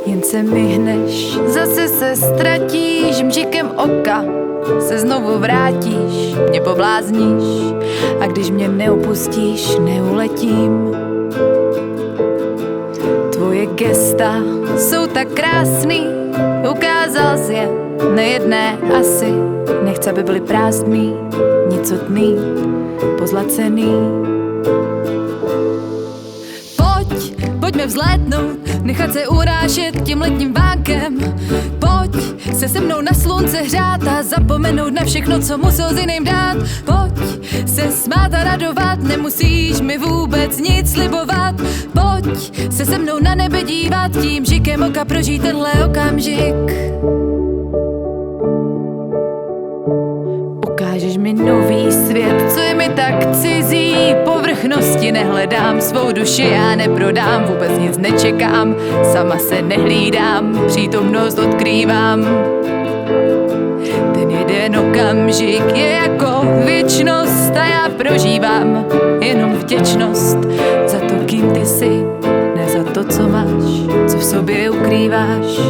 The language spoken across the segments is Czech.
Jen se myhneš, zase se ztratíš, mžikem oka se znovu vrátíš, mě poblázníš a když mě neopustíš, neuletím. Tvoje gesta jsou tak krásný, ukázal jsi je nejedné asi. Nechci, aby byly prázdný, nicotný, pozlacený. Pojďme vzlétnout, nechat se urážet tím letním vánkem. Pojď se mnou na slunce hřát a zapomenout na všechno, co musel s jiným dát. Pojď se smát a radovat, nemusíš mi vůbec nic slibovat. Pojď se mnou na nebe dívat, tím žikem oka prožít tenhle okamžik. Ukážeš mi nový svět, co je mi tak cizí. Povrchnosti nehledám, svou duši já neprodám. Vůbec nic nečekám, sama se nehlídám, přítomnost odkrývám. Ten jeden okamžik je jako věčnost a já prožívám jenom vděčnost za to, kým ty jsi, ne za to, co máš, co v sobě ukrýváš.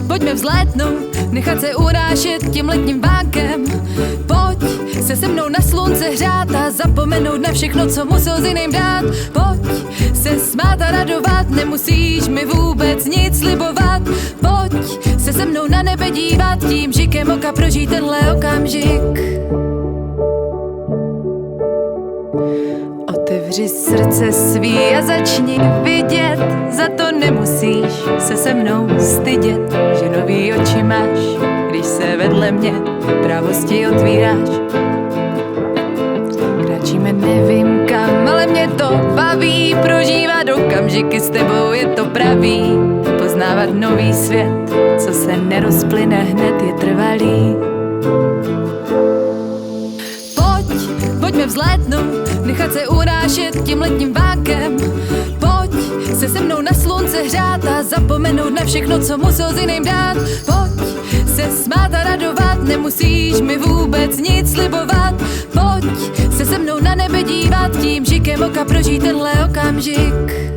Pojďme vzlétnout, nechat se urážet tím letním vánkem. Pojď se mnou na slunce hřát a zapomenout na všechno, co musel s jiným dát. Pojď se smát a radovat, nemusíš mi vůbec nic slibovat. Pojď se mnou na nebe dívat, tím žikem oka prožít tenhle okamžik. Otevři srdce svý a začni vidět, za to nemusíš se mnou stydět, že nový oči máš, když se vedle mě pravosti otvíráš. Kráčíme nevím kam, ale mě to baví, prožívat okamžiky s tebou je to pravý. Poznávat nový svět, co se nerozplyne hned, je trvalý. Pojďme vzlétnout, nechat se urážet tím letním vánkem. Pojď se mnou na slunce hřát a zapomenout na všechno, co musel s jiným dát. Pojď se smát a radovat, nemusíš mi vůbec nic slibovat. Pojď se mnou na nebe dívat, tím žikem oka prožít tenhle okamžik.